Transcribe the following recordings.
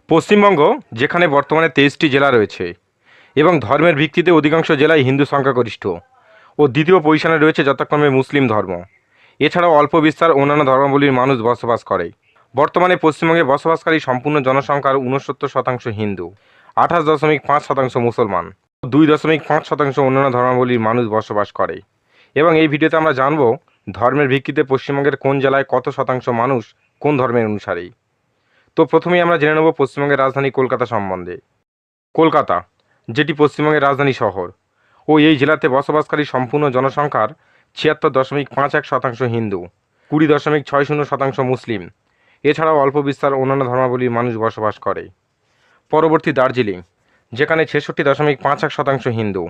পশ্চিমবঙ্গ যেখানে বর্তমানে 23টি জেলা রয়েছে এবং ধর্মের ভিত্তিতে অধিকাংশ জেলায় হিন্দু সংখ্যাগরিষ্ঠ ও দ্বিতীয় পজিশনে রয়েছে যথাক্রমে মুসলিম ধর্ম। এছাড়াও অল্প বিস্তার অন্যান্য ধর্মাবলীর মানুষ বসবাস করে। বর্তমানে পশ্চিমবঙ্গে বসবাসকারী সম্পূর্ণ জনসংখ্যার 69% হিন্দু, 28.5% মুসলমান, 2.5% অন্যান্য ধর্মাবলীর মানুষ বসবাস করে। এবং এই ভিডিওতে আমরা জানব ধর্মের ভিত্তিতে পশ্চিমবঙ্গের কোন জেলায় কত শতাংশ মানুষ কোন ধর্মের অনুসারী। তো প্রথমেই আমরা জেনে নেব পশ্চিমবঙ্গের রাজধানী কলকাতা সম্বন্ধে। কলকাতা, যেটি পশ্চিমবঙ্গের রাজধানী শহর ও এই জেলাতে বসবাসকারী সম্পূর্ণ জনসংখ্যার 76.51% হিন্দু, 20.60% মুসলিম, এছাড়াও অল্প বিস্তার অন্যান্য ধর্মাবলীর মানুষ বসবাস করে। পরবর্তী দার্জিলিং, যেখানে 66.51% হিন্দু,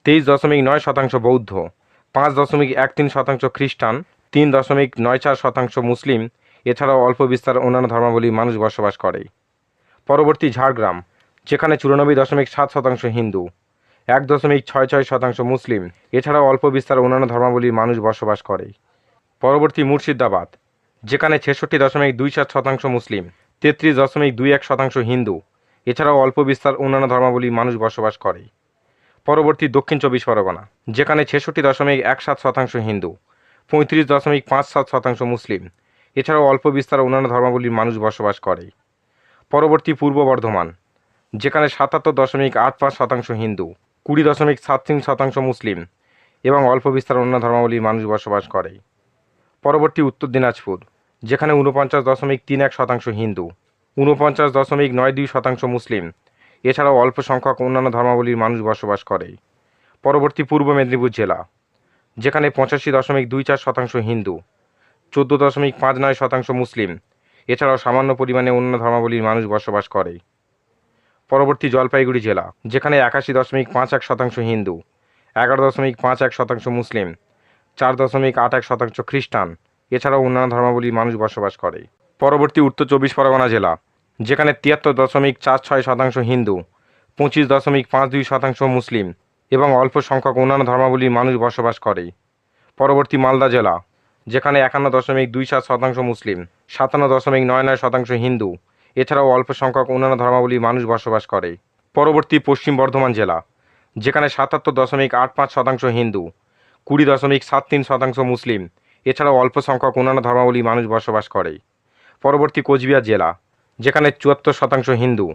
23.9% বৌদ্ধ, 5.13% খ্রিস্টান, 3.94% মুসলিম, এছাড়াও অল্প বিস্তার অন্যান্য ধর্মাবলীর মানুষ বসবাস করে। পরবর্তী ঝাড়গ্রাম, যেখানে 94.7% হিন্দু, 1.66% মুসলিম, এছাড়াও অল্প বিস্তার অন্যান্য ধর্মাবলীর মানুষ বসবাস করে। পরবর্তী মুর্শিদাবাদ, যেখানে 66.27% মুসলিম, 33.21% হিন্দু, এছাড়াও অল্প বিস্তার অন্যান্য ধর্মাবলীর মানুষ বসবাস করে। পরবর্তী দক্ষিণ চব্বিশ পরগনা, যেখানে 66.17% হিন্দু, 35.57% মুসলিম, এছাড়াও অল্প বিস্তার অন্যান্য ধর্মাবলীর মানুষ বসবাস করে। পরবর্তী পূর্ব বর্ধমান, যেখানে 77.85% হিন্দু, 20.73% মুসলিম এবং অল্প বিস্তার অন্য ধর্মাবলীর মানুষ বসবাস করে। পরবর্তী উত্তর দিনাজপুর, যেখানে 49.31% হিন্দু, 49.92% মুসলিম, এছাড়াও অল্প সংখ্যক অন্যান্য ধর্মাবলীর মানুষ বসবাস করে। পরবর্তী পূর্ব মেদিনীপুর জেলা, যেখানে 85.24% হিন্দু, 14.59% মুসলিম, এছাড়াও সামান্য পরিমাণে অন্য ধর্মাবলীর মানুষ বসবাস করে। পরবর্তী জলপাইগুড়ি জেলা, যেখানে 81.51% হিন্দু, 11.51% মুসলিম, 4.81% খ্রিস্টান, এছাড়াও অন্যান্য ধর্মাবলীর মানুষ বসবাস করে। পরবর্তী উত্তর চব্বিশ পরগনা জেলা, যেখানে 73.46% হিন্দু, 25.52% মুসলিম এবং অল্প সংখ্যক অন্যান্য ধর্মাবলীর মানুষ বসবাস করে। পরবর্তী মালদা জেলা, যেখানে 51.27% মুসলিম, 57.99% হিন্দু, এছাড়াও অল্প সংখ্যক অন্যান্য ধর্মাবলীর মানুষ বসবাস করে। পরবর্তী পশ্চিম বর্ধমান জেলা, যেখানে 77.85% হিন্দু, 20.73% মুসলিম, এছাড়াও অল্প সংখ্যক অন্যান্য ধর্মাবলীর মানুষ বসবাস করে। পরবর্তী কোচবিহার জেলা, যেখানে 74% হিন্দু,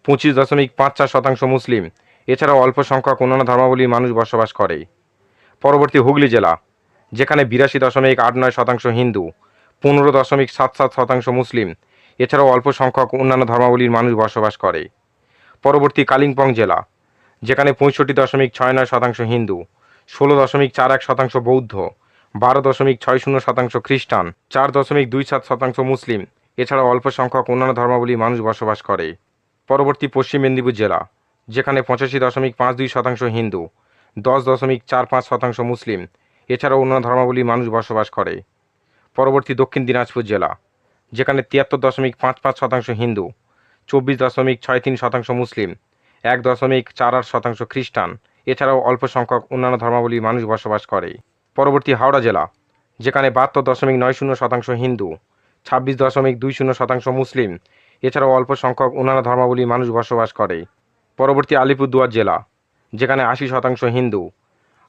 25.54% মুসলিম, এছাড়াও অল্প সংখ্যক অন্যান্য ধর্মাবলীর মানুষ বসবাস করে। পরবর্তী হুগলি জেলা, যেখানে 82.89% হিন্দু, 15.77% মুসলিম, এছাড়াও অল্প সংখ্যক অন্যান্য ধর্মাবলীর মানুষ বসবাস করে। পরবর্তী কালিম্পং জেলা, যেখানে 65.69% হিন্দু, 16.41% বৌদ্ধ, 12.60% খ্রিস্টান, 4.27% মুসলিম, এছাড়াও অল্প সংখ্যক অন্যান্য ধর্মাবলীর মানুষ বসবাস করে। পরবর্তী পশ্চিম মেদিনীপুর জেলা, যেখানে 85.52% হিন্দু, 10.45% মুসলিম, এছাড়াও অন্যান্য ধর্মাবলীর মানুষ বসবাস করে। পরবর্তী দক্ষিণ দিনাজপুর জেলা, যেখানে 73.55% হিন্দু, 24.63% মুসলিম, 1.48% খ্রিস্টান, এছাড়াও অল্প সংখ্যক অন্যান্য ধর্মাবলীর মানুষ বসবাস করে। পরবর্তী হাওড়া জেলা, যেখানে 72.90% হিন্দু, 26.20% মুসলিম, এছাড়াও অল্প সংখ্যক অন্যান্য ধর্মাবলীর মানুষ বসবাস করে। পরবর্তী আলিপুরদুয়ার জেলা, যেখানে 80% হিন্দু,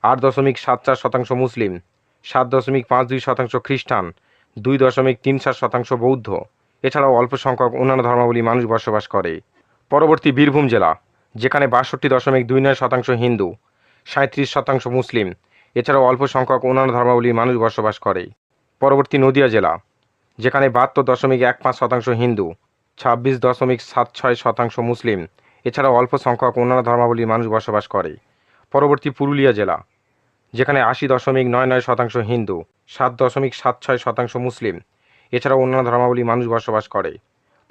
8.74% মুসলিম, 7.52% খ্রিস্টান, 2.37% বৌদ্ধ, এছাড়াও অল্প সংখ্যক অন্যান্য ধর্মাবলীর মানুষ বসবাস করে। পরবর্তী বীরভূম জেলা, যেখানে 62.29% হিন্দু, 37% মুসলিম, এছাড়াও অল্প সংখ্যক অন্যান্য ধর্মাবলীর মানুষ বসবাস করে। পরবর্তী নদিয়া জেলা, যেখানে 72.15% হিন্দু, 26.76% মুসলিম, এছাড়াও অল্প সংখ্যক অন্যান্য ধর্মাবলীর মানুষ বসবাস করে। পরবর্তী পুরুলিয়া জেলা, যেখানে 80.99% হিন্দু, 7.76% মুসলিম, এছাড়াও অন্যান্য ধর্মাবলীর মানুষ বসবাস করে।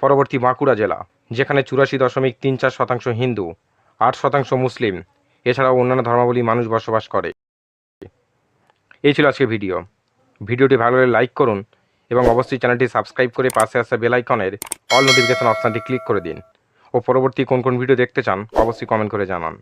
পরবর্তী বাঁকুড়া জেলা, যেখানে 84.34% হিন্দু, 8% মুসলিম, এছাড়াও অন্যান্য ধর্মাবলীর মানুষ বসবাস করে। এই ছিল আজকের ভিডিওটি ভালো লাগলে লাইক করুন এবং অবশ্যই চ্যানেলটি সাবস্ক্রাইব করে পাশে আসা বেল আইকনের অল নোটিফিকেশন অপশানটি ক্লিক করে দিন ও পরবর্তী কোন কোন ভিডিও দেখতে চান অবশ্যই কমেন্ট করে জানান।